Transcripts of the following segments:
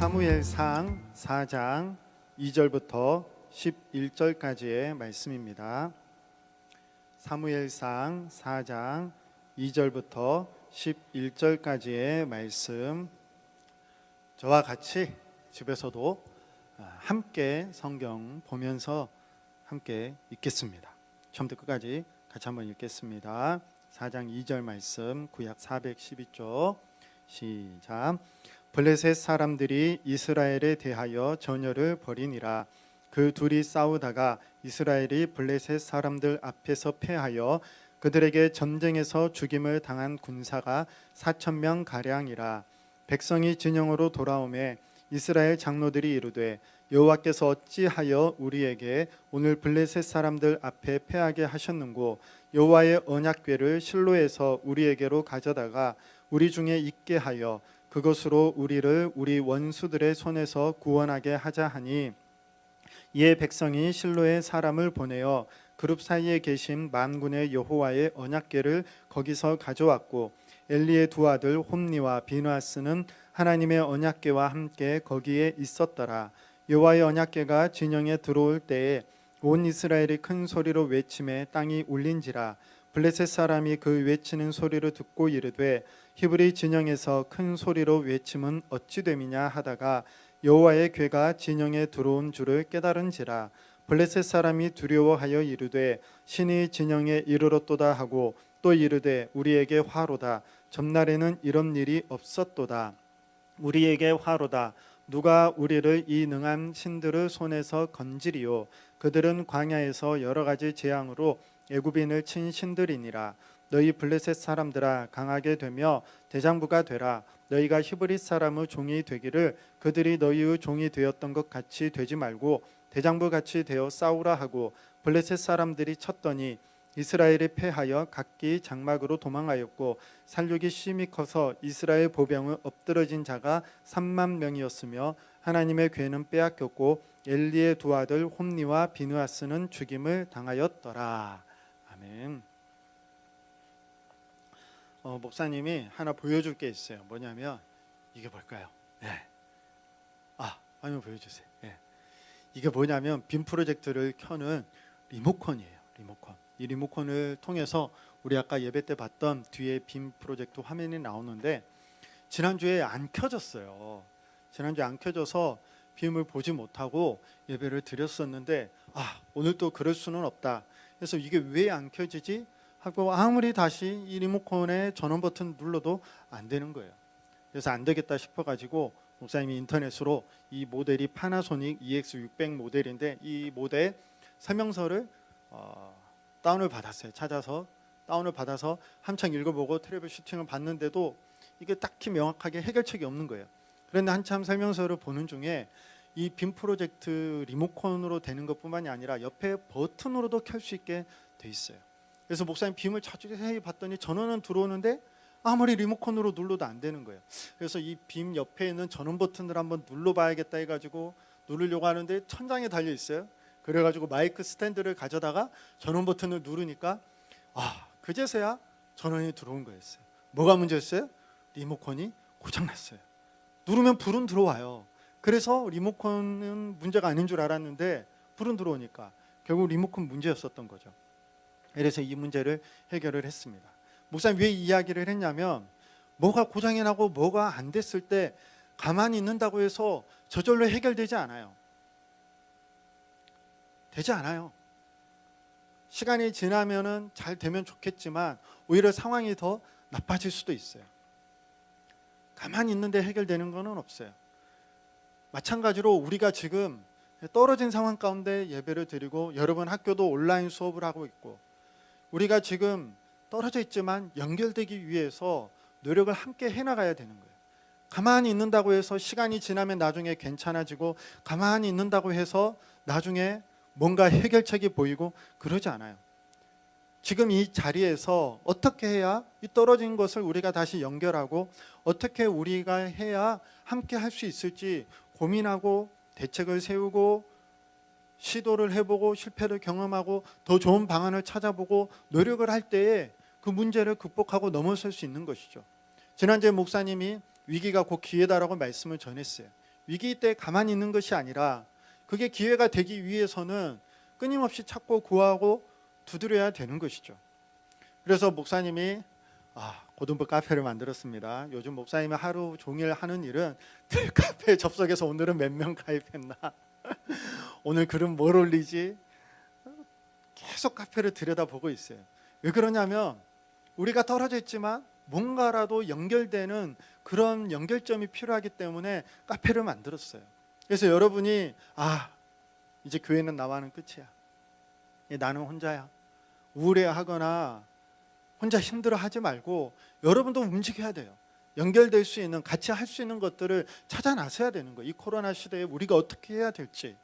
사무엘상 4장 2절부터 11절까지의 말씀입니다. 사무엘상 4장 2절부터 11절까지의 말씀, 저와 같이 집에서도 함께 성경 보면서 함께 읽겠습니다. 처음부터 끝까지 같이 한번 읽겠습니다. 4장 2절 말씀, 구약 412쪽 시작. 블레셋 사람들이 이스라엘에 대하여 전열을 벌이니라. 그 둘이 싸우다가 이스라엘이 블레셋 사람들 앞에서 패하여 그들에게 전쟁에서 죽임을 당한 군사가 4,000명 가량이라. 백성이 진영으로 돌아오매 이스라엘 장로들이 이르되 여호와께서 어찌하여 우리에게 오늘 블레셋 사람들 앞에 패하게 하셨는고, 여호와의 언약궤를 실로에서 우리에게로 가져다가 우리 중에 있게 하여 그것으로 우리를 우리 원수들의 손에서 구원하게 하자 하니, 이에 백성이 실로에 사람을 보내어 그룹 사이에 계신 만군의 여호와의 언약궤를 거기서 가져왔고, 엘리의 두 아들 홈니와 비느하스는 하나님의 언약궤와 함께 거기에 있었더라. 여호와의 언약궤가 진영에 들어올 때에 온 이스라엘이 큰 소리로 외치매 땅이 울린지라. 블레셋 사람이 그 외치는 소리를 듣고 이르되 히브리 진영에서 큰 소리로 외침은 어찌 됨이냐 하다가 여호와의 궤가 진영에 들어온 줄을 깨달은지라. 블레셋 사람이 두려워하여 이르되 신이 진영에 이르렀도다 하고, 또 이르되 우리에게 화로다. 전날에는 이런 일이 없었도다. 우리에게 화로다. 누가 우리를 이 능한 신들의 손에서 건지리요. 그들은 광야에서 여러 가지 재앙으로 애굽인을 친 신들이니라. 너희 블레셋 사람들아, 강하게 되며 대장부가 되라. 너희가 히브리 사람의 종이 되기를 그들이 너희의 종이 되었던 것 같이 되지 말고 대장부 같이 되어 싸우라 하고, 블레셋 사람들이 쳤더니 이스라엘이 패하여 각기 장막으로 도망하였고, 살육이 심히 커서 이스라엘 보병의 엎드러진 자가 3만 명이었으며 하나님의 궤는 빼앗겼고 엘리의 두 아들 홈니와 비느하스는 죽임을 당하였더라. 아멘. 목사님이 하나 보여줄 게 있어요. 뭐냐면 이게 뭘까요? 화면 보여주세요. 이게 뭐냐면 빔 프로젝트를 켜는 리모컨이에요. 리모컨. 이 리모컨을 통해서 우리 아까 예배 때 봤던 뒤에 빔 프로젝트 화면이 나오는데, 지난주에 안 켜졌어요. 지난주에 안 켜져서 빔을 보지 못하고 예배를 드렸었는데, 오늘 또 그럴 수는 없다. 그래서 이게 왜 안 켜지지 하고 아무리 다시 이 리모컨의 전원 버튼 눌러도 안 되는 거예요. 그래서 안 되겠다 싶어가지고 목사님이 인터넷으로, 이 모델이 파나소닉 EX600 모델인데 이 모델 설명서를 다운을 받았어요. 찾아서 다운을 받아서 한창 읽어보고 트래블 슈팅을 봤는데도 이게 딱히 명확하게 해결책이 없는 거예요. 그런데 한참 설명서를 보는 중에 이 빔 프로젝트 리모컨으로 되는 것뿐만이 아니라 옆에 버튼으로도 켤 수 있게 돼 있어요. 그래서 목사님 빔을 자세히 봤더니 전원은 들어오는데 아무리 리모컨으로 눌러도 안 되는 거예요. 그래서 이 빔 옆에 있는 전원 버튼을 한번 눌러봐야겠다 해가지고 누르려고 하는데 천장에 달려 있어요. 그래가지고 마이크 스탠드를 가져다가 전원 버튼을 누르니까 그제서야 전원이 들어온 거였어요. 뭐가 문제였어요? 리모컨이 고장났어요. 누르면 불은 들어와요. 그래서 리모컨은 문제가 아닌 줄 알았는데 불은 들어오니까 결국 리모컨 문제였었던 거죠. 그래서 이 문제를 해결을 했습니다. 목사님 왜 이 이야기를 했냐면, 뭐가 고장이 나고 뭐가 안 됐을 때 가만히 있는다고 해서 저절로 해결되지 않아요. 되지 않아요. 시간이 지나면은 잘 되면 좋겠지만 오히려 상황이 더 나빠질 수도 있어요. 가만히 있는데 해결되는 것은 없어요. 마찬가지로 우리가 지금 떨어진 상황 가운데 예배를 드리고, 여러분 학교도 온라인 수업을 하고 있고, 우리가 지금 떨어져 있지만 연결되기 위해서 노력을 함께 해나가야 되는 거예요. 가만히 있는다고 해서 시간이 지나면 나중에 괜찮아지고, 가만히 있는다고 해서 나중에 뭔가 해결책이 보이고 그러지 않아요. 지금 이 자리에서 어떻게 해야 이 떨어진 것을 우리가 다시 연결하고, 어떻게 우리가 해야 함께 할 수 있을지 고민하고 대책을 세우고 시도를 해보고 실패를 경험하고 더 좋은 방안을 찾아보고 노력을 할 때에 그 문제를 극복하고 넘어설 수 있는 것이죠. 지난주에 목사님이 위기가 곧 기회다라고 말씀을 전했어요. 위기 때 가만히 있는 것이 아니라 그게 기회가 되기 위해서는 끊임없이 찾고 구하고 두드려야 되는 것이죠. 그래서 목사님이 고등부 카페를 만들었습니다. 요즘 목사님이 하루 종일 하는 일은 그 카페에 접속해서 오늘은 몇 명 가입했나, 오늘 글은 뭘 올리지, 계속 카페를 들여다보고 있어요. 왜 그러냐면 우리가 떨어져 있지만 뭔가라도 연결되는 그런 연결점이 필요하기 때문에 카페를 만들었어요. 그래서 여러분이 이제 교회는 나와는 끝이야, 나는 혼자야, 우울해하거나 혼자 힘들어하지 말고 여러분도 움직여야 돼요. 연결될 수 있는, 같이 할 수 있는 것들을 찾아 나서야 되는 거예요. 이 코로나 시대에 우리가 어떻게 해야 될지.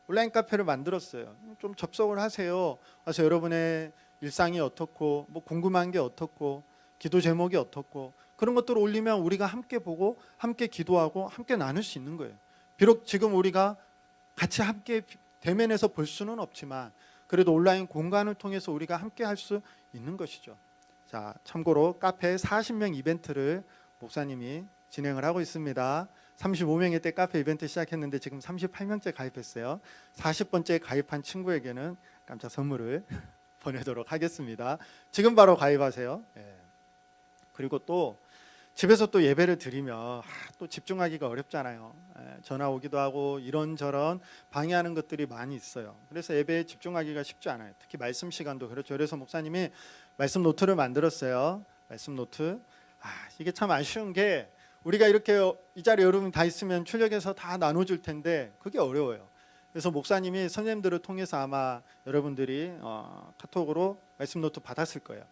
온라인 카페를 만들었어요. 좀 접속을 하세요. 그래서 여러분의 일상이 어떻고, 뭐 궁금한 게 어떻고, 기도 제목이 어떻고, 그런 것들을 올리면 우리가 함께 보고 함께 기도하고 함께 나눌 수 있는 거예요. 비록 지금 우리가 같이 함께 대면해서 볼 수는 없지만 그래도 온라인 공간을 통해서 우리가 함께 할 수 있는 것이죠. 자, 참고로 카페 40명 이벤트를 목사님이 진행을 하고 있습니다. 35명일 때 카페 이벤트 시작했는데 지금 38명째 가입했어요. 40번째 가입한 친구에게는 깜짝 선물을 보내도록 하겠습니다. 지금 바로 가입하세요. 그리고 또 집에서 또 예배를 드리면 또 집중하기가 어렵잖아요. 전화 오기도 하고 이런저런 방해하는 것들이 많이 있어요. 그래서 예배에 집중하기가 쉽지 않아요. 특히 말씀 시간도 그렇죠. 그래서 목사님이 말씀 노트를 만들었어요. 말씀 노트. 이게 참 아쉬운 게 우리가 이렇게 이 자리에 여러분 다 있으면 출력해서 다 나눠줄 텐데 그게 어려워요. 그래서 목사님이 선생님들을 통해서 아마 여러분들이 카톡으로 말씀 노트 받았을 거예요.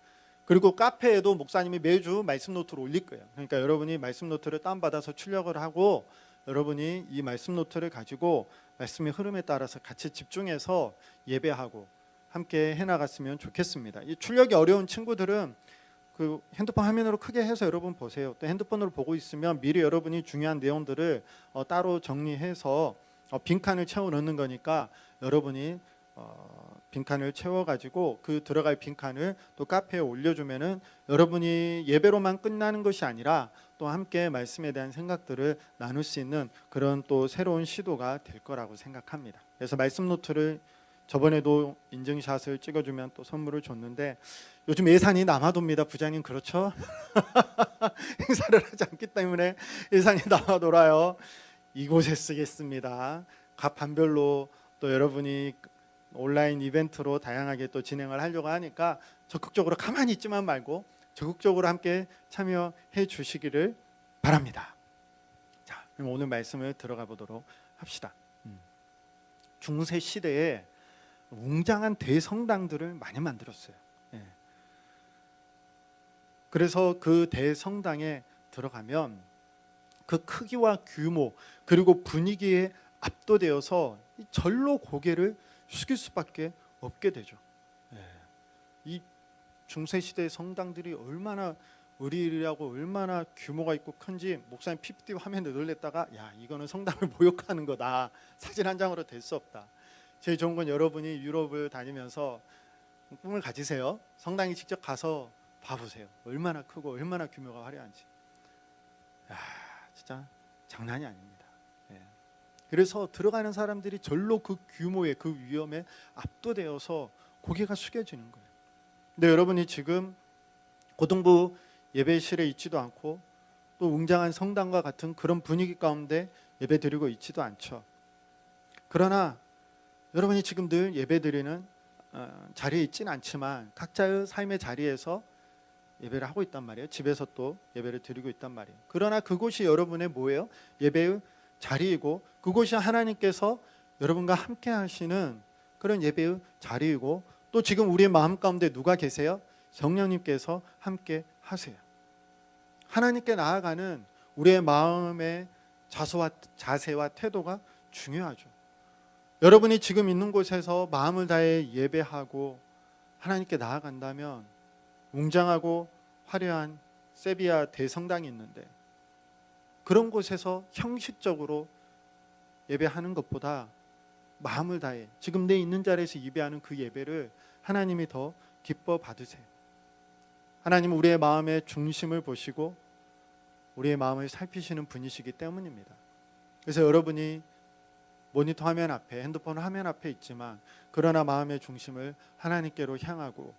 그리고 카페에도 목사님이 매주 말씀 노트를 올릴 거예요. 그러니까 여러분이 말씀 노트를 다운받아서 출력을 하고 여러분이 이 말씀 노트를 가지고 말씀의 흐름에 따라서 같이 집중해서 예배하고 함께 해나갔으면 좋겠습니다. 이 출력이 어려운 친구들은 그 핸드폰 화면으로 크게 해서 여러분 보세요. 또 핸드폰으로 보고 있으면 미리 여러분이 중요한 내용들을 따로 정리해서 빈칸을 채워 넣는 거니까 여러분이 빈칸을 채워가지고 그 들어갈 빈칸을 또 카페에 올려주면은 여러분이 예배로만 끝나는 것이 아니라 또 함께 말씀에 대한 생각들을 나눌 수 있는 그런 또 새로운 시도가 될 거라고 생각합니다. 그래서 말씀 노트를 저번에도 인증샷을 찍어주면 또 선물을 줬는데 요즘 예산이 남아돕니다. 부장님 그렇죠? 행사를 하지 않기 때문에 예산이 남아돌아요. 이곳에 쓰겠습니다. 각 반별로 또 여러분이 온라인 이벤트로 다양하게 또 진행을 하려고 하니까 적극적으로 가만히 있지만 말고 적극적으로 함께 참여해 주시기를 바랍니다. 자, 그럼 오늘 말씀을 들어가 보도록 합시다. 중세 시대에 웅장한 대성당들을 많이 만들었어요. 그래서 그 대성당에 들어가면 그 크기와 규모 그리고 분위기에 압도되어서 절로 고개를 숙일 수밖에 없게 되죠. 이 중세시대 성당들이 얼마나 의리라고 얼마나 규모가 있고 큰지 목사님 PPT 화면에 놀랬다가 이거는 성당을 모욕하는 거다. 사진 한 장으로 될 수 없다. 제일 좋은 건 여러분이 유럽을 다니면서 꿈을 가지세요. 성당에 직접 가서 봐보세요. 얼마나 크고 얼마나 규모가 화려한지. 진짜 장난이 아닙니다. 그래서 들어가는 사람들이 절로 그 규모에 그 위험에 압도되어서 고개가 숙여지는 거예요. 근데 여러분이 지금 고등부 예배실에 있지도 않고 또 웅장한 성당과 같은 그런 분위기 가운데 예배드리고 있지도 않죠. 그러나 여러분이 지금 늘 예배드리는 자리에 있지는 않지만 각자의 삶의 자리에서 예배를 하고 있단 말이에요. 집에서 또 예배를 드리고 있단 말이에요. 그러나 그곳이 여러분의 뭐예요? 예배의 자리이고 그곳이 하나님께서 여러분과 함께 하시는 그런 예배의 자리이고 또 지금 우리의 마음 가운데 누가 계세요? 성령님께서 함께 하세요. 하나님께 나아가는 우리의 마음의 자세와 태도가 중요하죠. 여러분이 지금 있는 곳에서 마음을 다해 예배하고 하나님께 나아간다면 웅장하고 화려한 세비야 대성당이 있는데 그런 곳에서 형식적으로 예배하는 것보다 마음을 다해 지금 내 있는 자리에서 예배하는 그 예배를 하나님이 더 기뻐 받으세요. 하나님은 우리의 마음의 중심을 보시고 우리의 마음을 살피시는 분이시기 때문입니다. 그래서 여러분이 모니터 화면 앞에, 핸드폰 화면 앞에 있지만 그러나 마음의 중심을 하나님께로 향하고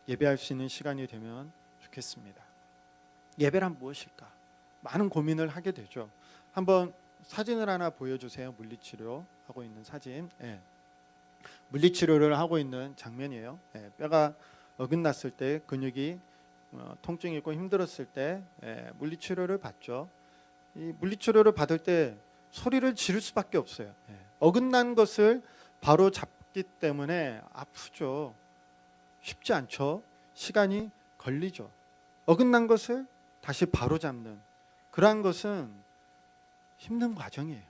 예배할 수 있는 시간이 되면 좋겠습니다. 예배란 무엇일까? 많은 고민을 하게 되죠. 한번 사진을 하나 보여주세요. 물리치료 하고 있는 사진. 물리치료를 하고 있는 장면이에요. 뼈가 어긋났을 때, 근육이 통증이 있고 힘들었을 때 물리치료를 받죠. 이 물리치료를 받을 때 소리를 지를 수밖에 없어요. 어긋난 것을 바로 잡기 때문에 아프죠. 쉽지 않죠. 시간이 걸리죠. 어긋난 것을 다시 바로 잡는 그러한 것은 힘든 과정이에요.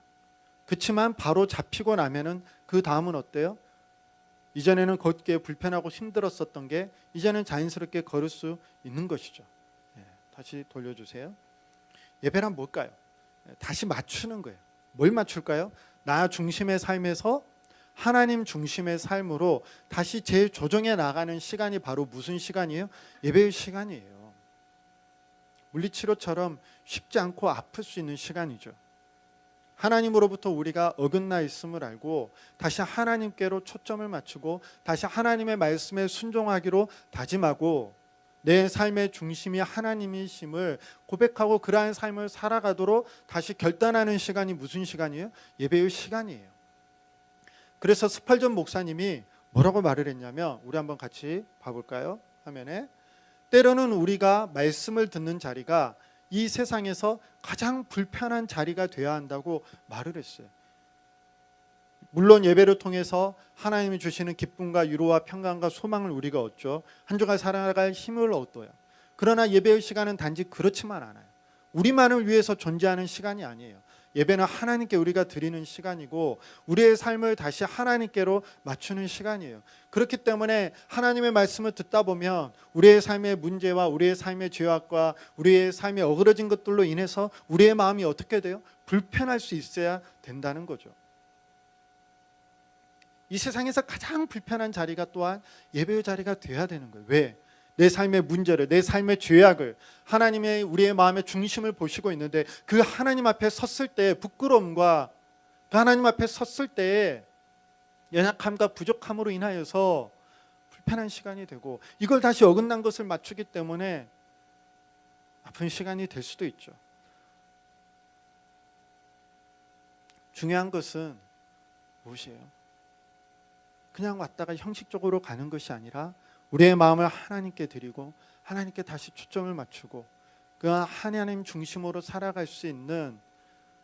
그렇지만 바로 잡히고 나면은 그 다음은 어때요? 이전에는 걷기에 불편하고 힘들었었던 게 이제는 자연스럽게 걸을 수 있는 것이죠. 다시 돌려주세요. 예배란 뭘까요? 다시 맞추는 거예요. 뭘 맞출까요? 나 중심의 삶에서 하나님 중심의 삶으로 다시 재조정해 나가는 시간이 바로 무슨 시간이에요? 예배의 시간이에요. 물리치료처럼 쉽지 않고 아플 수 있는 시간이죠. 하나님으로부터 우리가 어긋나 있음을 알고 다시 하나님께로 초점을 맞추고 다시 하나님의 말씀에 순종하기로 다짐하고 내 삶의 중심이 하나님이심을 고백하고 그러한 삶을 살아가도록 다시 결단하는 시간이 무슨 시간이에요? 예배의 시간이에요. 그래서 스펄전 목사님이 뭐라고 말을 했냐면, 우리 한번 같이 봐볼까요? 화면에. 때로는 우리가 말씀을 듣는 자리가 이 세상에서 가장 불편한 자리가 되어야 한다고 말을 했어요. 물론 예배를 통해서 하나님이 주시는 기쁨과 위로와 평강과 소망을 우리가 얻죠. 한 주간 살아갈 힘을 얻어요. 그러나 예배의 시간은 단지 그렇지만 않아요. 우리만을 위해서 존재하는 시간이 아니에요. 예배는 하나님께 우리가 드리는 시간이고 우리의 삶을 다시 하나님께로 맞추는 시간이에요. 그렇기 때문에 하나님의 말씀을 듣다 보면 우리의 삶의 문제와 우리의 삶의 죄악과 우리의 삶에 어그러진 것들로 인해서 우리의 마음이 어떻게 돼요? 불편할 수 있어야 된다는 거죠. 이 세상에서 가장 불편한 자리가 또한 예배의 자리가 돼야 되는 거예요. 왜? 내 삶의 문제를, 내 삶의 죄악을 하나님의 우리의 마음의 중심을 보시고 있는데 그 하나님 앞에 섰을 때 부끄러움과 그 하나님 앞에 섰을 때 연약함과 부족함으로 인하여서 불편한 시간이 되고 이걸 다시 어긋난 것을 맞추기 때문에 아픈 시간이 될 수도 있죠. 중요한 것은 무엇이에요? 그냥 왔다가 형식적으로 가는 것이 아니라 우리의 마음을 하나님께 드리고 하나님께 다시 초점을 맞추고 그 하나님 중심으로 살아갈 수 있는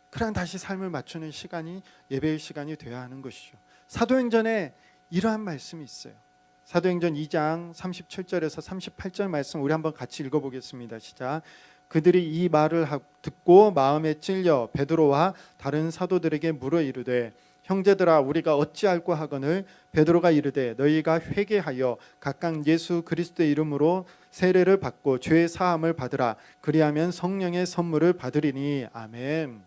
그런 다시 삶을 맞추는 시간이 예배의 시간이 되어야 하는 것이죠. 사도행전에 이러한 말씀이 있어요. 사도행전 2장 37절에서 38절 말씀 우리 한번 같이 읽어보겠습니다. 시작. 그들이 이 말을 듣고 마음에 찔려 베드로와 다른 사도들에게 물어 이르되 형제들아 우리가 어찌할꼬 하거늘 베드로가 이르되 너희가 회개하여 각각 예수 그리스도의 이름으로 세례를 받고 죄의 사함을 받으라. 그리하면 성령의 선물을 받으리니. 아멘.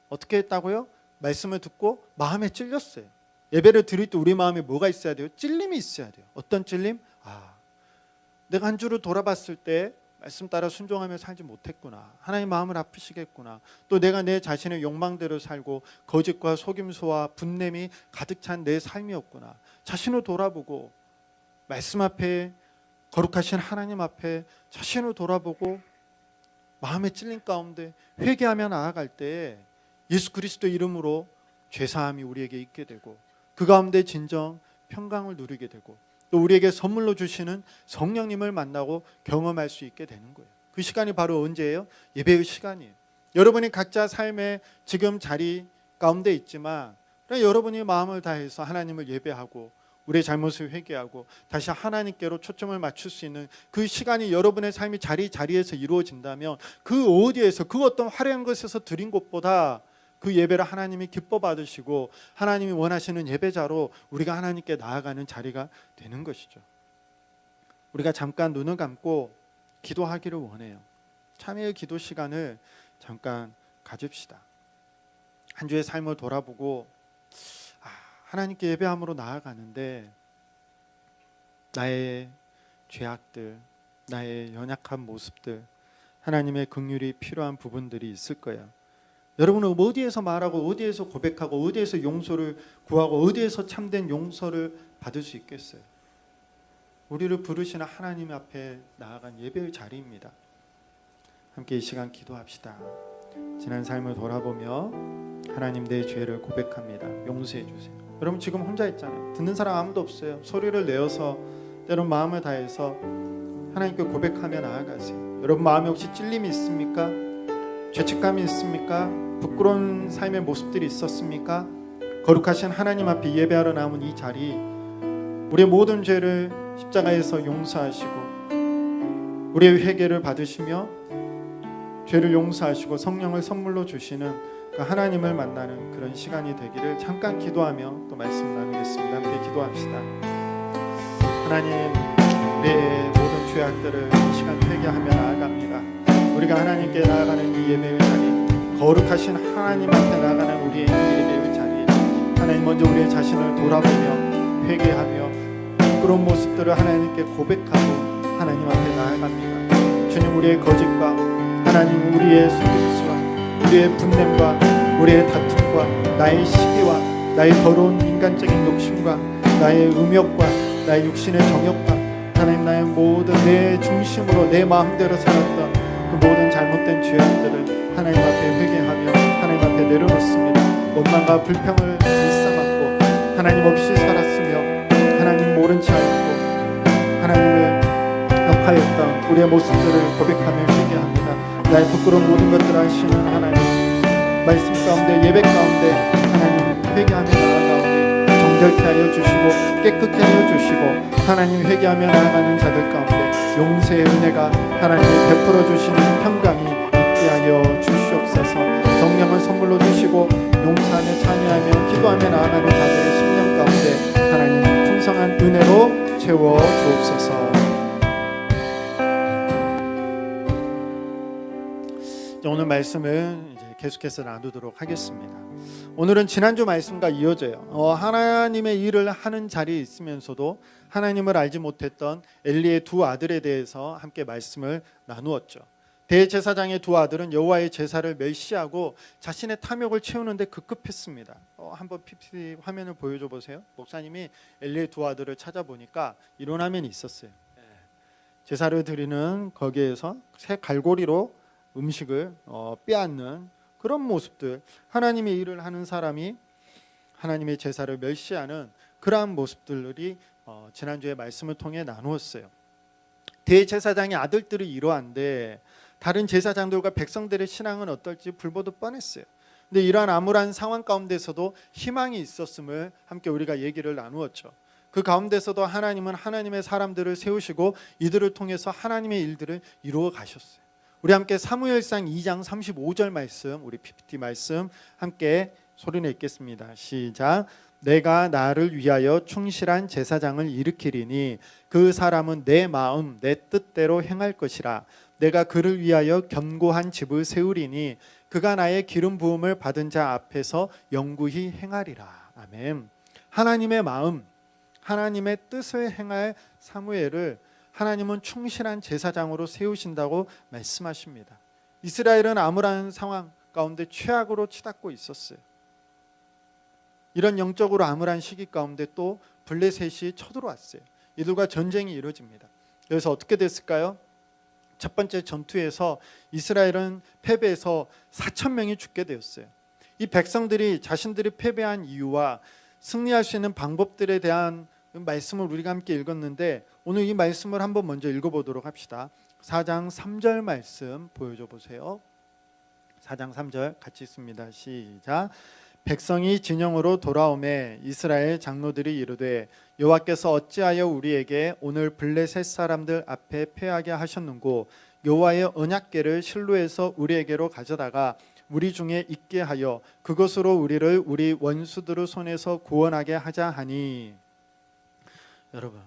어떻게 했다고요? 말씀을 듣고 마음에 찔렸어요. 예배를 드릴 때 우리 마음에 뭐가 있어야 돼요? 찔림이 있어야 돼요. 어떤 찔림? 내가 한 주를 돌아봤을 때 말씀 따라 순종하며 살지 못했구나. 하나님 마음을 아프시겠구나. 또 내가 내 자신의 욕망대로 살고 거짓과 속임수와 분냄이 가득 찬 내 삶이었구나. 자신을 돌아보고 말씀 앞에 거룩하신 하나님 앞에 자신을 돌아보고 마음에 찔린 가운데 회개하며 나아갈 때 예수 그리스도 이름으로 죄사함이 우리에게 있게 되고 그 가운데 진정 평강을 누리게 되고 또 우리에게 선물로 주시는 성령님을 만나고 경험할 수 있게 되는 거예요. 그 시간이 바로 언제예요? 예배의 시간이에요. 여러분이 각자 삶의 지금 자리 가운데 있지만 여러분이 마음을 다해서 하나님을 예배하고 우리의 잘못을 회개하고 다시 하나님께로 초점을 맞출 수 있는 그 시간이 여러분의 삶이 자리에서 이루어진다면 그 어디에서 그 어떤 화려한 것에서 드린 것보다 그 예배를 하나님이 기뻐 받으시고 하나님이 원하시는 예배자로 우리가 하나님께 나아가는 자리가 되는 것이죠. 우리가 잠깐 눈을 감고 기도하기를 원해요. 참회의 기도 시간을 잠깐 가집시다. 한 주의 삶을 돌아보고 하나님께 예배함으로 나아가는데 나의 죄악들, 나의 연약한 모습들, 하나님의 긍휼이 필요한 부분들이 있을 거야. 여러분은 어디에서 말하고 어디에서 고백하고 어디에서 용서를 구하고 어디에서 참된 용서를 받을 수 있겠어요? 우리를 부르시는 하나님 앞에 나아간 예배의 자리입니다. 함께 이 시간 기도합시다. 지난 삶을 돌아보며 하나님 내 죄를 고백합니다. 용서해 주세요. 여러분 지금 혼자 있잖아요. 듣는 사람 아무도 없어요. 소리를 내어서 때론 마음을 다해서 하나님께 고백하며 나아가세요. 여러분 마음에 혹시 찔림이 있습니까? 죄책감이 있습니까? 부끄러운 삶의 모습들이 있었습니까? 거룩하신 하나님 앞에 예배하러 남은 이 자리, 우리의 모든 죄를 십자가에서 용서하시고 우리의 회개를 받으시며 죄를 용서하시고 성령을 선물로 주시는 그 하나님을 만나는 그런 시간이 되기를 잠깐 기도하며 또 말씀 나누겠습니다. 함께 기도합시다. 하나님, 우리의 모든 죄악들을 이 시간 회개하며 나아갑니다. 우리가 하나님께 나아가는 이 예배의 자리, 거룩하신 하나님 앞에 나아가는 우리의 예배의 자리, 하나님 먼저 우리의 자신을 돌아보며 회개하며 부끄러운 모습들을 하나님께 고백하고 하나님 앞에 나아갑니다. 주님, 우리의 거짓과 하나님 우리의 속임수와 우리의 분냄과 우리의 다툼과 나의 시기와 나의 더러운 인간적인 욕심과 나의 음욕과 나의 육신의 정욕과 하나님 나의 모든 내 중심으로 내 마음대로 살았던 그 모든 잘못된 죄악들을 하나님 앞에 회개하며 하나님 앞에 내려놓습니다. 원망과 불평을 일삼았고 하나님 없이 살았으며 하나님 모른 채 하였고 하나님을 역하였던 우리의 모습들을 고백하며 회개합니다. 나의 부끄러운 모든 것들을 아시는 하나님, 말씀 가운데 예배 가운데 하나님 회개하며 나아가오니 정결케 하여 주시고 깨끗게 하여 주시고 하나님 회개하며 나아가는 자들 가운데 용서의 은혜가 하나님이 베풀어 주시는 평강이 있게 하여 주시옵소서. 성령을 선물로 주시고 용서하며 참여하며 기도하며 나아가는 자들의 심령 가운데 하나님 풍성한 은혜로 채워 주옵소서. 오늘 말씀을 이제 계속해서 나누도록 하겠습니다. 오늘은 지난주 말씀과 이어져요. 하나님의 일을 하는 자리에 있으면서도 하나님을 알지 못했던 엘리의 두 아들에 대해서 함께 말씀을 나누었죠. 대제사장의 두 아들은 여호와의 제사를 멸시하고 자신의 탐욕을 채우는데 급급했습니다. 한번 PPT 화면을 보여줘 보세요. 목사님이 엘리의 두 아들을 찾아보니까 이런 화면이 있었어요. 제사를 드리는 거기에서 새 갈고리로 음식을 빼앗는 그런 모습들, 하나님의 일을 하는 사람이 하나님의 제사를 멸시하는 그러한 모습들이 지난주에 말씀을 통해 나누었어요. 대제사장의 아들들이 이러한데 다른 제사장들과 백성들의 신앙은 어떨지 불보듯 뻔했어요. 근데 이러한 암울한 상황 가운데서도 희망이 있었음을 함께 우리가 얘기를 나누었죠. 그 가운데서도 하나님은 하나님의 사람들을 세우시고 이들을 통해서 하나님의 일들을 이루어 가셨어요. 우리 함께 사무엘상 2장 35절 말씀, 우리 PPT 말씀 함께 소리내 읽겠습니다. 시작. 내가 나를 위하여 충실한 제사장을 일으키리니 그 사람은 내 마음 내 뜻대로 행할 것이라. 내가 그를 위하여 견고한 집을 세우리니 그가 나의 기름 부음을 받은 자 앞에서 영구히 행하리라. 아멘. 하나님의 마음, 하나님의 뜻을 행할 사무엘을 하나님은 충실한 제사장으로 세우신다고 말씀하십니다. 이스라엘은 암울한 상황 가운데 최악으로 치닫고 있었어요. 이런 영적으로 암울한 시기 가운데 또 블레셋이 쳐들어왔어요. 이들과 전쟁이 이루어집니다. 그래서 어떻게 됐을까요? 첫 번째 전투에서 이스라엘은 패배해서 4,000명이 죽게 되었어요. 이 백성들이 자신들이 패배한 이유와 승리할 수 있는 방법들에 대한 말씀을 우리가 함께 읽었는데 오늘 이 말씀을 한번 먼저 읽어보도록 합시다. 4장 3절 말씀 보여줘 보세요. 4장 3절 같이 읽습니다. 시작. 백성이 진영으로 돌아오매 이스라엘 장로들이 이르되 여호와께서 어찌하여 우리에게 오늘 블레셋 사람들 앞에 패하게 하셨는고 여호와의 언약궤를 실로에서 우리에게로 가져다가 우리 중에 있게 하여 그것으로 우리를 우리 원수들의 손에서 구원하게 하자 하니. 여러분,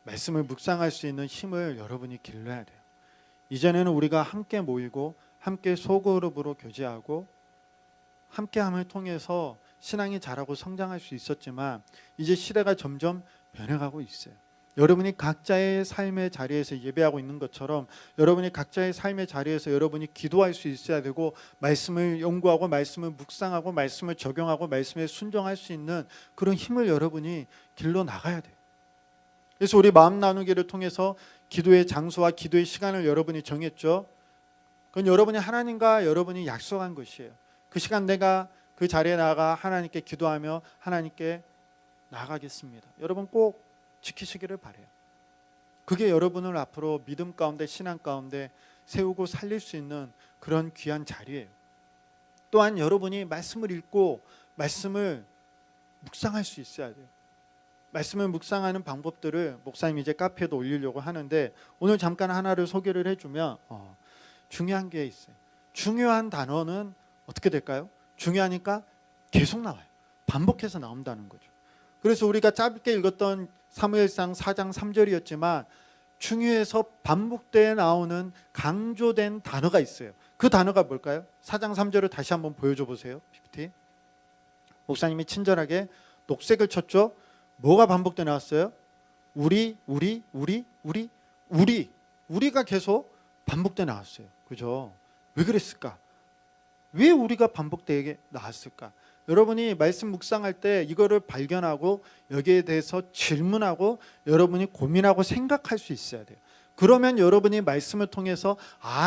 말씀을 묵상할 수 있는 힘을 여러분이 길러야 돼요. 이전에는 우리가 함께 모이고 함께 소그룹으로 교제하고 함께함을 통해서 신앙이 자라고 성장할 수 있었지만 이제 시대가 점점 변해가고 있어요. 여러분이 각자의 삶의 자리에서 예배하고 있는 것처럼 여러분이 각자의 삶의 자리에서 여러분이 기도할 수 있어야 되고, 말씀을 연구하고 말씀을 묵상하고 말씀을 적용하고 말씀에 순종할 수 있는 그런 힘을 여러분이 길러 나가야 돼요. 그래서 우리 마음 나누기를 통해서 기도의 장소와 기도의 시간을 여러분이 정했죠. 그건 여러분이 하나님과 여러분이 약속한 것이에요. 그 시간 내가 그 자리에 나가 하나님께 기도하며 하나님께 나가겠습니다. 여러분 꼭 지키시기를 바라요. 그게 여러분을 앞으로 믿음 가운데 신앙 가운데 세우고 살릴 수 있는 그런 귀한 자리예요. 또한 여러분이 말씀을 읽고 말씀을 묵상할 수 있어야 돼요. 말씀을 묵상하는 방법들을 목사님 이제 카페에도 올리려고 하는데, 오늘 잠깐 하나를 소개를 해주면 중요한 게 있어요. 중요한 단어는 어떻게 될까요? 중요하니까 계속 나와요. 반복해서 나온다는 거죠. 그래서 우리가 짧게 읽었던 사무엘상 4장 3절이었지만 중요해서 반복되어 나오는 강조된 단어가 있어요. 그 단어가 뭘까요? 4장 3절을 다시 한번 보여줘 보세요. PPT. 목사님이 친절하게 녹색을 쳤죠. 뭐가 반복되어 나왔어요? 우리가 계속 반복되어 나왔어요. 그죠? 왜 그랬을까? 왜 우리가 반복되게 나왔을까? 여러분이 말씀 묵상할 때 이거를 발견하고 여기에 대해서 질문하고 여러분이 고민하고 생각할 수 있어야 돼요. 그러면 여러분이 말씀을 통해서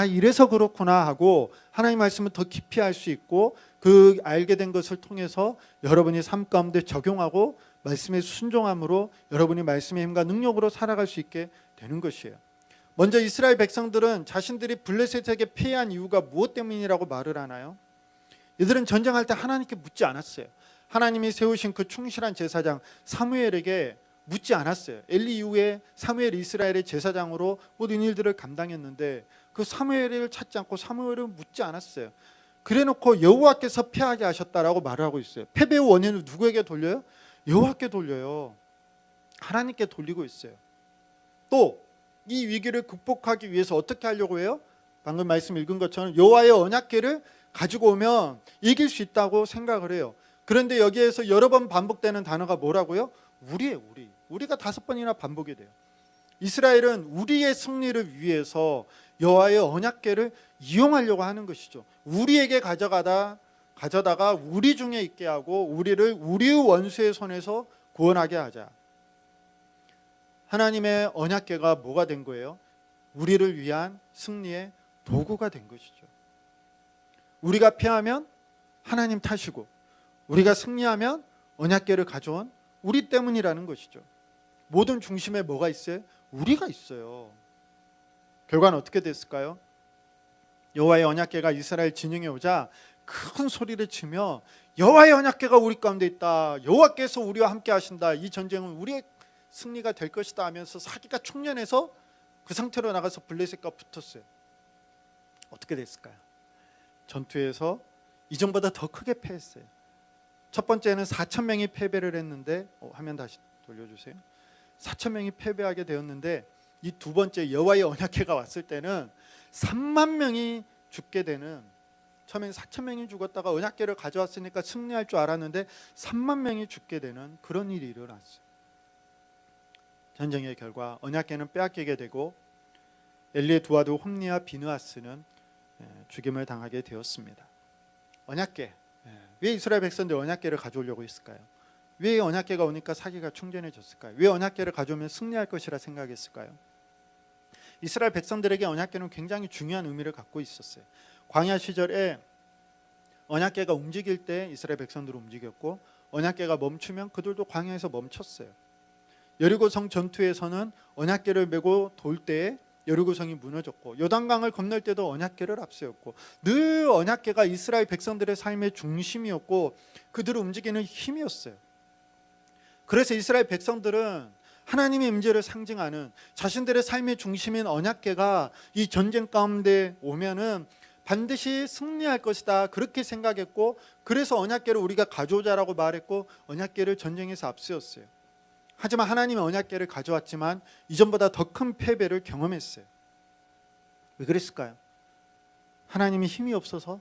이래서 그렇구나 하고 하나님 말씀을 더 깊이 알 수 있고, 그 알게 된 것을 통해서 여러분이 삶 가운데 적용하고 말씀에 순종함으로 여러분이 말씀의 힘과 능력으로 살아갈 수 있게 되는 것이에요. 먼저 이스라엘 백성들은 자신들이 블레셋에게 패한 이유가 무엇 때문이라고 말을 하나요? 이들은 전쟁할 때 하나님께 묻지 않았어요. 하나님이 세우신 그 충실한 제사장 사무엘에게 묻지 않았어요. 엘리 이후에 사무엘이 이스라엘의 제사장으로 모든 일들을 감당했는데 그 사무엘을 찾지 않고 사무엘을 묻지 않았어요. 그래놓고 여호와께서 패하게 하셨다라고 말을 하고 있어요. 패배의 원인을 누구에게 돌려요? 여호와께 돌려요. 하나님께 돌리고 있어요. 또 이 위기를 극복하기 위해서 어떻게 하려고 해요? 방금 말씀 읽은 것처럼 여호와의 언약궤를 가지고 오면 이길 수 있다고 생각을 해요. 그런데 여기에서 여러 번 반복되는 단어가 뭐라고요? 우리예요. 우리가 5번이나 반복이 돼요. 이스라엘은 우리의 승리를 위해서 여호와의 언약궤를 이용하려고 하는 것이죠. 우리에게 가져다가 우리 중에 있게 하고 우리를 우리의 원수의 손에서 구원하게 하자. 하나님의 언약궤가 뭐가 된 거예요? 우리를 위한 승리의 도구가 된 것이죠. 우리가 패하면 하나님 탓이고 우리가 승리하면 언약궤를 가져온 우리 때문이라는 것이죠. 모든 중심에 뭐가 있어요? 우리가 있어요. 결과는 어떻게 됐을까요? 여호와의 언약궤가 이스라엘 진영에 오자 큰 소리를 치며 여호와의 언약궤가 우리 가운데 있다. 여호와께서 우리와 함께 하신다. 이 전쟁은 우리의 승리가 될 것이다 하면서 사기가 충년해서 그 상태로 나가서 블레셋과 붙었어요. 어떻게 됐을까요? 전투에서 이전보다 더 크게 패했어요. 첫 번째는 4,000명이 패배를 했는데 화면 다시 돌려주세요. 4,000명이 패배하게 되었는데 이 두 번째 여호와의 언약궤가 왔을 때는 3만 명이 죽게 되는, 처음엔 4,000명이 죽었다가 언약궤를 가져왔으니까 승리할 줄 알았는데 3만 명이 죽게 되는 그런 일이 일어났어요. 전쟁의 결과 언약궤는 빼앗기게 되고 엘리의 두 아들 홈니와 비느하스는 죽임을 당하게 되었습니다. 언약궤, 왜 이스라엘 백성들 언약궤를 가져오려고 했을까요? 왜 언약궤가 오니까 사기가 충전해졌을까요? 왜 언약궤를 가져오면 승리할 것이라 생각했을까요? 이스라엘 백성들에게 언약궤는 굉장히 중요한 의미를 갖고 있었어요. 광야 시절에 언약궤가 움직일 때 이스라엘 백성들은 움직였고 언약궤가 멈추면 그들도 광야에서 멈췄어요. 여리고성 전투에서는 언약궤를 메고 돌 때에 여리고성이 무너졌고 요단강을 건널 때도 언약궤를 앞세웠고 늘 언약궤가 이스라엘 백성들의 삶의 중심이었고 그들을 움직이는 힘이었어요. 그래서 이스라엘 백성들은 하나님의 임재를 상징하는 자신들의 삶의 중심인 언약궤가 이 전쟁 가운데 오면은 반드시 승리할 것이다 그렇게 생각했고, 그래서 언약궤를 우리가 가져오자라고 말했고 언약궤를 전쟁에서 앞세웠어요. 하지만 하나님의 언약궤를 가져왔지만 이전보다 더 큰 패배를 경험했어요. 왜 그랬을까요? 하나님이 힘이 없어서?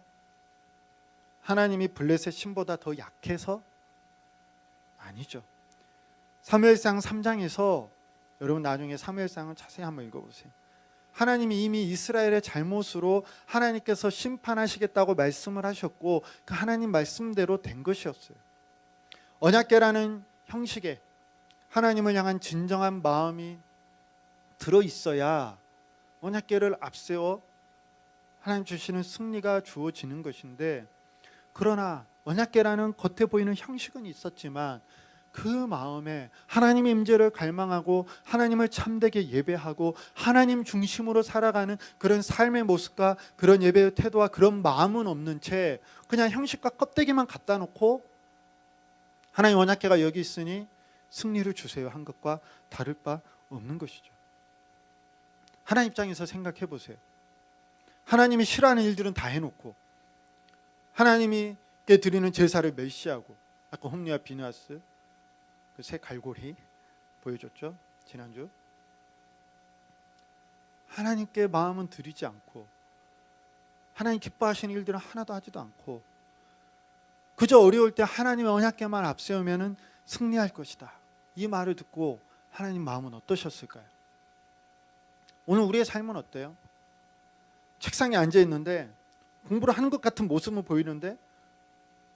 하나님이 블레셋 신보다 더 약해서? 아니죠. 사무엘상 3장에서 여러분 나중에 사무엘상을 자세히 한번 읽어보세요. 하나님이 이미 이스라엘의 잘못으로 하나님께서 심판하시겠다고 말씀을 하셨고 그 하나님 말씀대로 된 것이었어요. 언약궤라는 형식에 하나님을 향한 진정한 마음이 들어있어야 언약궤를 앞세워 하나님 주시는 승리가 주어지는 것인데, 그러나 언약궤라는 겉에 보이는 형식은 있었지만 그 마음에 하나님의 임재를 갈망하고 하나님을 참되게 예배하고 하나님 중심으로 살아가는 그런 삶의 모습과 그런 예배의 태도와 그런 마음은 없는 채 그냥 형식과 껍데기만 갖다 놓고 하나님 언약궤가 여기 있으니 승리를 주세요 한 것과 다를 바 없는 것이죠. 하나님 입장에서 생각해 보세요. 하나님이 싫어하는 일들은 다 해놓고 하나님께 드리는 제사를 멸시하고, 아까 홈리와 비느하스 그 새 갈고리 보여줬죠 지난주. 하나님께 마음은 드리지 않고 하나님 기뻐하시는 일들은 하나도 하지도 않고 그저 어려울 때 하나님의 언약궤만 앞세우면 승리할 것이다, 이 말을 듣고 하나님 마음은 어떠셨을까요? 오늘 우리의 삶은 어때요? 책상에 앉아 있는데 공부를 하는 것 같은 모습은 보이는데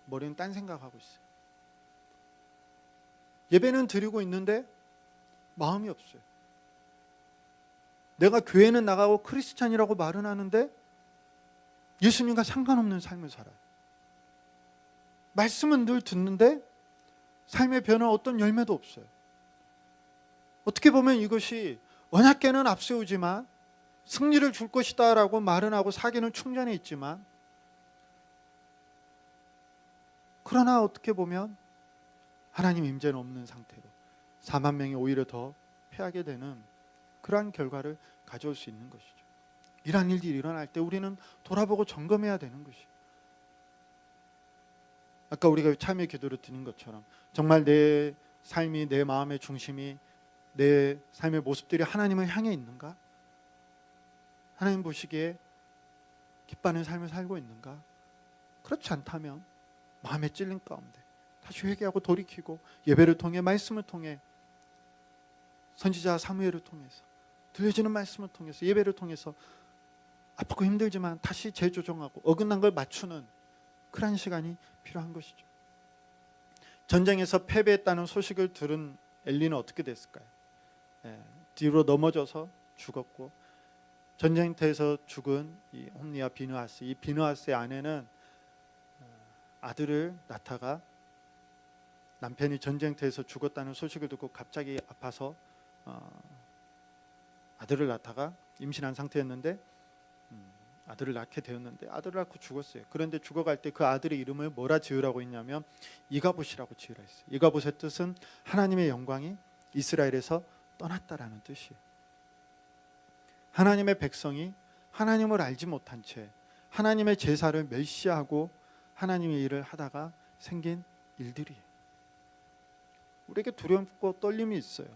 머리는 딴 생각하고 있어요. 예배는 드리고 있는데 마음이 없어요. 내가 교회는 나가고 크리스찬이라고 말은 하는데 예수님과 상관없는 삶을 살아요. 말씀은 늘 듣는데 삶의 변화 어떤 열매도 없어요. 어떻게 보면 이것이 언약궤는 앞세우지만 승리를 줄 것이다 라고 말은 하고 사기는 충전해 있지만, 그러나 어떻게 보면 하나님 임재는 없는 상태로 4만 명이 오히려 더 패하게 되는 그러한 결과를 가져올 수 있는 것이죠. 이러한 일들이 일어날 때 우리는 돌아보고 점검해야 되는 것이죠. 아까 우리가 참여 기도를 드린 것처럼 정말 내 삶이, 내 마음의 중심이, 내 삶의 모습들이 하나님을 향해 있는가? 하나님 보시기에 기뻐하는 삶을 살고 있는가? 그렇지 않다면 마음에 찔린 가운데 다시 회개하고 돌이키고 예배를 통해, 말씀을 통해, 선지자 사무엘을 통해서, 들려지는 말씀을 통해서, 예배를 통해서 아프고 힘들지만 다시 재조정하고 어긋난 걸 맞추는 그런 시간이 필요한 것이죠. 전쟁에서 패배했다는 소식을 들은 엘리는 어떻게 됐을까요? 뒤로 넘어져서 죽었고, 전쟁터에서 죽은 이 홈리와 비느하스, 이 비느하스의 아내는 아들을 낳다가 남편이 전쟁터에서 죽었다는 소식을 듣고 갑자기 아파서 아들을 낳다가 임신한 상태였는데 아들을 낳게 되었는데 아들을 낳고 죽었어요. 그런데 죽어갈 때 그 아들의 이름을 뭐라 지으라고 했냐면 이가봇이라고 지으라 했어요. 이가봇의 뜻은 하나님의 영광이 이스라엘에서 떠났다라는 뜻이에요. 하나님의 백성이 하나님을 알지 못한 채 하나님의 제사를 멸시하고 하나님의 일을 하다가 생긴 일들이에요. 우리에게 두렵고 떨림이 있어요.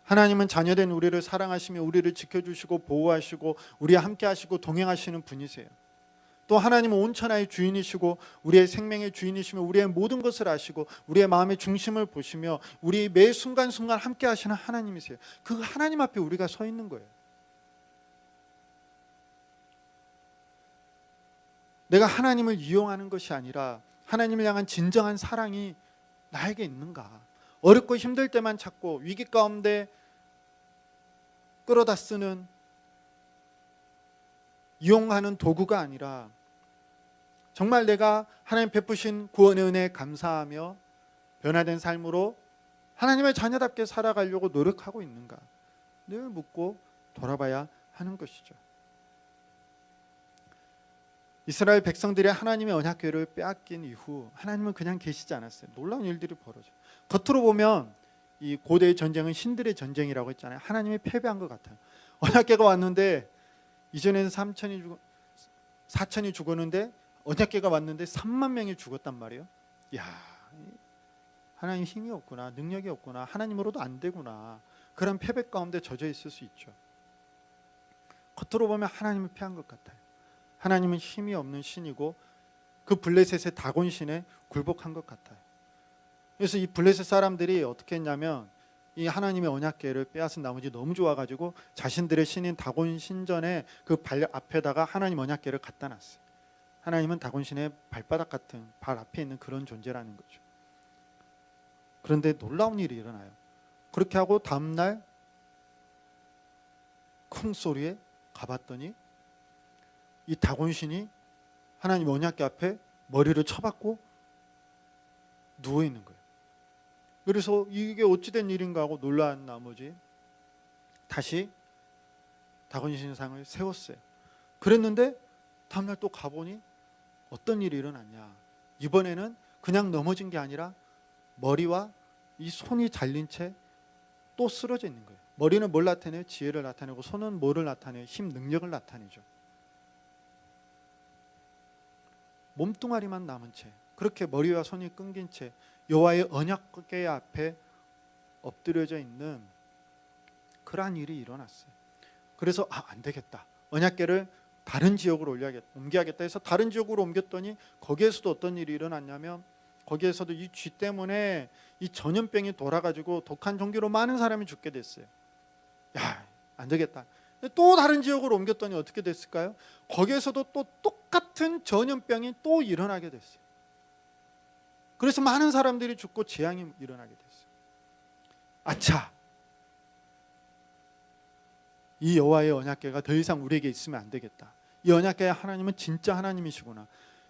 하나님은 자녀된 우리를 사랑하시며 우리를 지켜주시고 보호하시고 우리와 함께 하시고 동행하시는 분이세요. 또 하나님은 온천하의 주인이시고 우리의 생명의 주인이시며 우리의 모든 것을 아시고 우리의 마음의 중심을 보시며 우리 매 순간순간 함께 하시는 하나님이세요. 그 하나님 앞에 우리가 서 있는 거예요. 내가 하나님을 이용하는 것이 아니라 하나님을 향한 진정한 사랑이 나에게 있는가? 어렵고 힘들 때만 찾고 위기 가운데 끌어다 쓰는 이용하는 도구가 아니라 정말 내가 하나님 베푸신 구원의 은혜에 감사하며 변화된 삶으로 하나님의 자녀답게 살아가려고 노력하고 있는가? 늘 묻고 돌아봐야 하는 것이죠. 이스라엘 백성들이 하나님의 언약궤를 빼앗긴 이후 하나님은 그냥 계시지 않았어요. 놀라운 일들이 벌어져요. 겉으로 보면 이 고대의 전쟁은 신들의 전쟁이라고 했잖아요. 하나님이 패배한 것 같아요. 언약궤가 왔는데 이전에는 4천이 죽었는데 언약궤가 왔는데 3만 명이 죽었단 말이에요. 야, 하나님 힘이 없구나, 능력이 없구나, 하나님으로도 안 되구나. 그런 패배 가운데 젖어 있을 수 있죠. 겉으로 보면 하나님을 패한 것 같아요. 하나님은 힘이 없는 신이고 그 블레셋의 다곤신에 굴복한 것 같아요. 그래서 이 블레셋 사람들이 어떻게 했냐면 이 하나님의 언약궤를 빼앗은 나머지 너무 좋아가지고 자신들의 신인 다곤 신전에 그 발 앞에다가 하나님 언약궤를 갖다 놨어요. 하나님은 다곤 신의 발바닥 같은 발 앞에 있는 그런 존재라는 거죠. 그런데 놀라운 일이 일어나요. 그렇게 하고 다음날 큰 소리에 가봤더니 이 다곤 신이 하나님 언약궤 앞에 머리를 쳐박고 누워 있는 거예요. 그래서 이게 어찌된 일인가 하고 놀란 나머지 다시 다곤 신상을 세웠어요. 그랬는데 다음날 또 가보니 어떤 일이 일어났냐. 이번에는 그냥 넘어진 게 아니라 머리와 이 손이 잘린 채 또 쓰러져 있는 거예요. 머리는 뭘 나타내요? 지혜를 나타내고 손은 뭐를 나타내요? 힘, 능력을 나타내죠. 몸뚱아리만 남은 채 그렇게 머리와 손이 끊긴 채 여호와의 언약궤 앞에 엎드려져 있는 그러한 일이 일어났어요. 그래서 안 되겠다. 언약궤를 다른 지역으로 옮겨야겠다 해서 다른 지역으로 옮겼더니 거기에서도 어떤 일이 일어났냐면 거기에서도 이 쥐 때문에 이 전염병이 돌아가지고 독한 종기로 많은 사람이 죽게 됐어요. 안 되겠다. 또 다른 지역으로 옮겼더니 어떻게 됐을까요? 거기에서도 또 똑같은 전염병이 또 일어나게 됐어요. 그래서 많은 사람들이 죽고 재앙이 일어나게 됐어요. 아차! 이 여호와의 언약궤가 더 이상 우리에게 있으면 안 되겠다. 이 언약궤의 하나님은 진짜 하나님이시구나.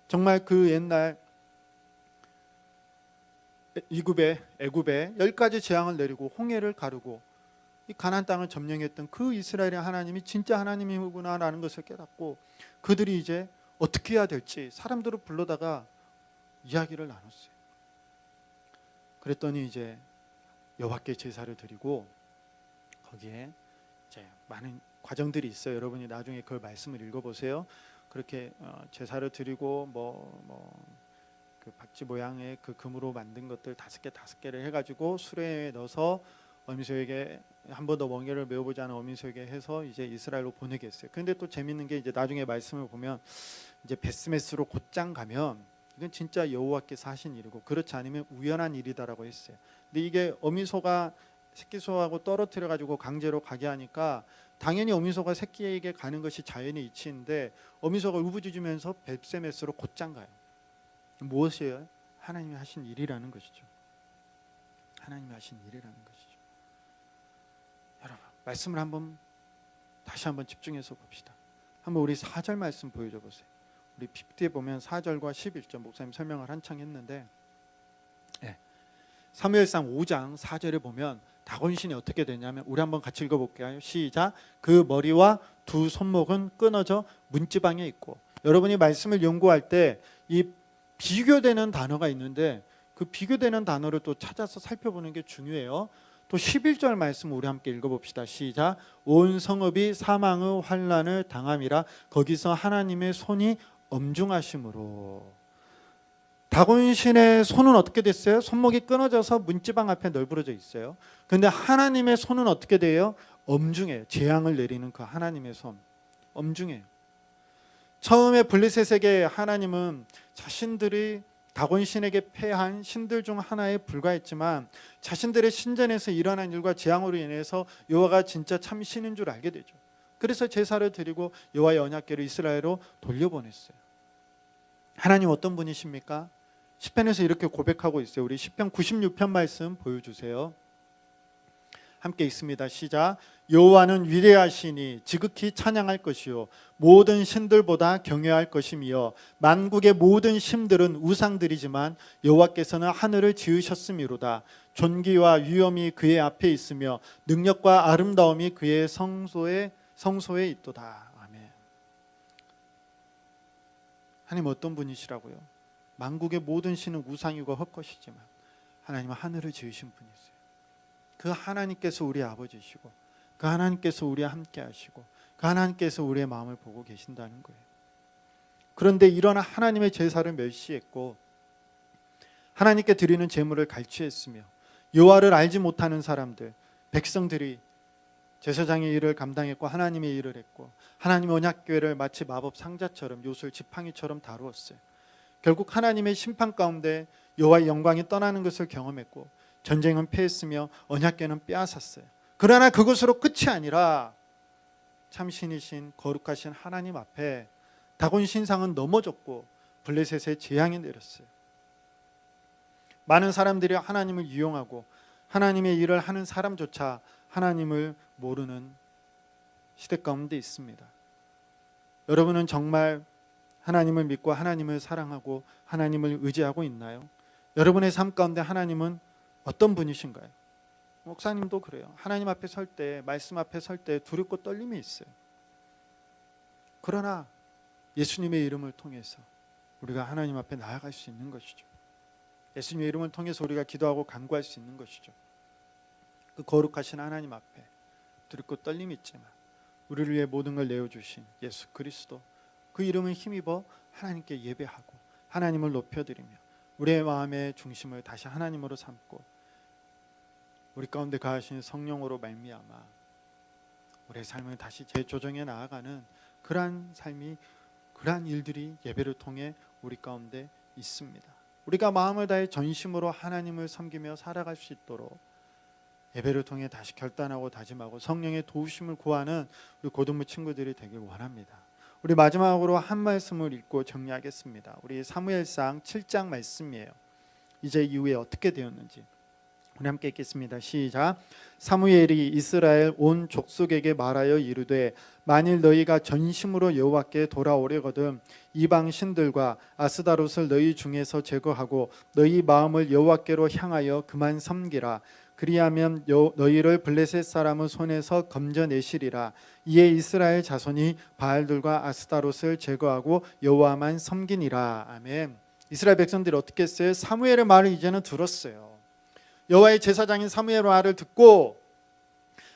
정말 그 옛날 애굽에 10가지 재앙을 내리고 홍해를 가르고 이 가나안 땅을 점령했던 그 이스라엘의 하나님이 진짜 하나님이구나라는 것을 깨닫고 그들이 이제 어떻게 해야 될지 사람들을 불러다가 이야기를 나눴어요. 그랬더니 이제 여호와께 제사를 드리고 거기에 이제 많은 과정들이 있어요. 여러분이 나중에 그 말씀을 읽어보세요. 그렇게 제사를 드리고 그 박쥐 모양의 그 금으로 만든 것들 5개를 해가지고 수레에 넣어서 어미소에게 한 번 더 멍에를 메어보지 않은 어미소에게 해서 이제 이스라엘로 보내게 했어요. 그런데 또 재밌는 게 이제 나중에 말씀을 보면 이제 베스메스로 곧장 가면 이건 진짜 여호와께서 하신 일이고 그렇지 않으면 우연한 일이다라고 했어요. 근데 이게 어미소가 새끼소하고 떨어뜨려 가지고 강제로 가게 하니까 당연히 어미소가 새끼에게 가는 것이 자연의 이치인데 어미소가 울부짖으면서 베스메스로 곧장 가요. 무엇이에요? 하나님이 하신 일이라는 것이죠. 하나님이 하신 일이라는 것이죠. 여러분 말씀을 다시 한번 집중해서 봅시다. 한번 우리 4절 말씀 보여줘 보세요. 우리 PPT에 보면 4절과 11절 목사님 설명을 한창 했는데 사무엘상 5장 4절에 보면 다곤신이 어떻게 되냐면 우리 한번 같이 읽어볼게요. 시작. 그 머리와 두 손목은 끊어져 문지방에 있고 여러분이 말씀을 연구할 때 이 비교되는 단어가 있는데 그 비교되는 단어를 또 찾아서 살펴보는 게 중요해요. 또 11절 말씀 우리 함께 읽어봅시다. 시작. 온 성읍이 사망의 환난을 당함이라 거기서 하나님의 손이 엄중하심으로. 다곤신의 손은 어떻게 됐어요? 손목이 끊어져서 문지방 앞에 널브러져 있어요. 그런데 하나님의 손은 어떻게 돼요? 엄중해요. 재앙을 내리는 그 하나님의 손 엄중해요. 처음에 블레셋에게 하나님은 자신들이 다곤신에게 패한 신들 중 하나에 불과했지만 자신들의 신전에서 일어난 일과 재앙으로 인해서 여호와가 진짜 참 신인 줄 알게 되죠. 그래서 제사를 드리고 여호와의 언약궤를 이스라엘로 돌려보냈어요. 하나님 어떤 분이십니까? 시편에서 이렇게 고백하고 있어요. 우리 시편 96편 말씀 보여주세요. 함께 있습니다. 시작. 여호와는 위대하시니 지극히 찬양할 것이요 모든 신들보다 경외할 것이며 만국의 모든 신들은 우상들이지만 여호와께서는 하늘을 지으셨음이로다. 존귀와 위엄이 그의 앞에 있으며 능력과 아름다움이 그의 성소에 있도다. 아멘. 하나님 어떤 분이시라고요? 만국의 모든 신은 우상이고 헛것이지만 하나님은 하늘을 지으신 분이세요. 그 하나님께서 우리 아버지시고 그 하나님께서 우리와 함께 하시고 그 하나님께서 우리의 마음을 보고 계신다는 거예요. 그런데 이런 하나님의 제사를 멸시했고 하나님께 드리는 제물을 갈취했으며 여호와를 알지 못하는 사람들, 백성들이 제사장의 일을 감당했고 하나님의 일을 했고 하나님의 언약궤를 마치 마법 상자처럼 요술 지팡이처럼 다루었어요. 결국 하나님의 심판 가운데 여호와의 영광이 떠나는 것을 경험했고 전쟁은 패했으며 언약궤는 빼앗았어요. 그러나 그것으로 끝이 아니라 참 신이신 거룩하신 하나님 앞에 다곤 신상은 넘어졌고 블레셋의 재앙이 내렸어요. 많은 사람들이 하나님을 이용하고 하나님의 일을 하는 사람조차 하나님을 모르는 시대 가운데 있습니다. 여러분은 정말 하나님을 믿고 하나님을 사랑하고 하나님을 의지하고 있나요? 여러분의 삶 가운데 하나님은 어떤 분이신가요? 목사님도 그래요. 하나님 앞에 설 때, 말씀 앞에 설 때 두렵고 떨림이 있어요. 그러나 예수님의 이름을 통해서 우리가 하나님 앞에 나아갈 수 있는 것이죠. 예수님의 이름을 통해서 우리가 기도하고 간구할 수 있는 것이죠. 그 거룩하신 하나님 앞에 두렵고 떨림이 있지만 우리를 위해 모든 걸 내어주신 예수 그리스도, 그 이름을 힘입어 하나님께 예배하고 하나님을 높여드리며 우리의 마음의 중심을 다시 하나님으로 삼고 우리 가운데 거하시는 성령으로 말미암아 우리의 삶을 다시 재조정해 나아가는 그러한 삶이, 그러한 일들이 예배를 통해 우리 가운데 있습니다. 우리가 마음을 다해 전심으로 하나님을 섬기며 살아갈 수 있도록 예배를 통해 다시 결단하고 다짐하고 성령의 도우심을 구하는 우리 고등부 친구들이 되길 원합니다. 우리 마지막으로 한 말씀을 읽고 정리하겠습니다. 우리 사무엘상 7장 말씀이에요. 이제 이후에 어떻게 되었는지 우리 함께 읽겠습니다. 시작. 사무엘이 이스라엘 온 족속에게 말하여 이르되 만일 너희가 전심으로 여호와께 돌아오려거든 이방 신들과 아스다롯을 너희 중에서 제거하고 너희 마음을 여호와께로 향하여 그만 섬기라. 그리하면 너희를 블레셋 사람의 손에서 건져내시리라. 이에 이스라엘 자손이 바알들과 아스다롯을 제거하고 여호와만 섬기니라. 아멘. 이스라엘 백성들이 어떻게 했어요? 사무엘의 말을 이제는 들었어요. 여호와의 제사장인 사무엘의 말을 듣고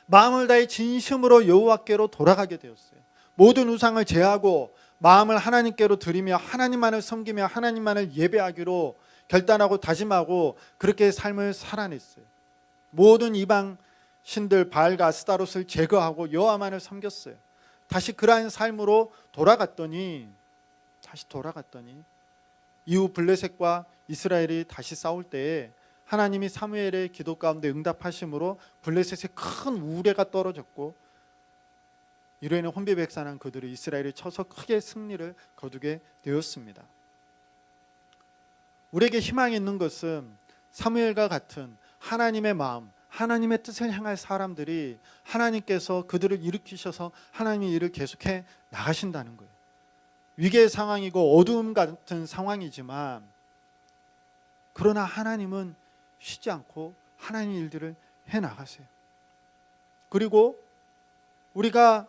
마음을 다해 진심으로 여호와께로 돌아가게 되었어요. 모든 우상을 제하고 마음을 하나님께로 드리며 하나님만을 섬기며 하나님만을 예배하기로 결단하고 다짐하고 그렇게 삶을 살아냈어요. 모든 이방 신들 바알과 아스타롯을 제거하고 여호와만을 섬겼어요. 다시 그러한 삶으로 돌아갔더니 이후 블레셋과 이스라엘이 다시 싸울 때에 하나님이 사무엘의 기도 가운데 응답하심으로 블레셋에 큰 우레가 떨어졌고 이로 인해 혼비백산한 그들을 이스라엘이 쳐서 크게 승리를 거두게 되었습니다. 우리에게 희망이 있는 것은 사무엘과 같은 하나님의 마음, 하나님의 뜻을 향할 사람들이 하나님께서 그들을 일으키셔서 하나님의 일을 계속해 나가신다는 거예요. 위기의 상황이고 어두움 같은 상황이지만 그러나 하나님은 쉬지 않고 하나님의 일들을 해나가세요. 그리고 우리가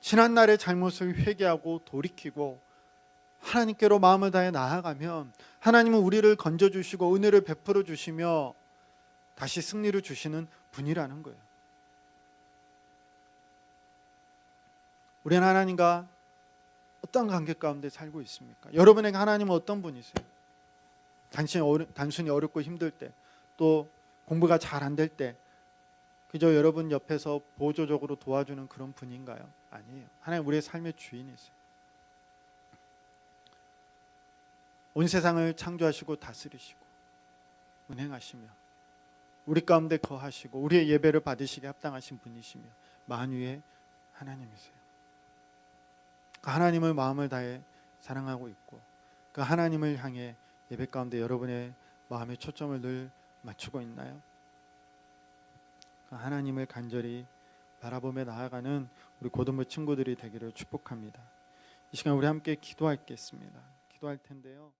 지난날의 잘못을 회개하고 돌이키고 하나님께로 마음을 다해 나아가면 하나님은 우리를 건져주시고 은혜를 베풀어 주시며 다시 승리를 주시는 분이라는 거예요. 우리는 하나님과 어떤 관계 가운데 살고 있습니까? 여러분에게 하나님은 어떤 분이세요? 단순히 어렵고 힘들 때, 또 공부가 잘 안 될 때 그저 여러분 옆에서 보조적으로 도와주는 그런 분인가요? 아니에요. 하나님 우리의 삶의 주인이세요. 온 세상을 창조하시고 다스리시고 운행하시며 우리 가운데 거하시고 우리의 예배를 받으시게 합당하신 분이시며 만유의 하나님이세요. 그 하나님을 마음을 다해 사랑하고 있고 그 하나님을 향해 예배 가운데 여러분의 마음의 초점을 늘 맞추고 있나요? 그 하나님을 간절히 바라보며 나아가는 우리 고등부 친구들이 되기를 축복합니다. 이 시간 우리 함께 기도하겠습니다. 기도할 텐데요.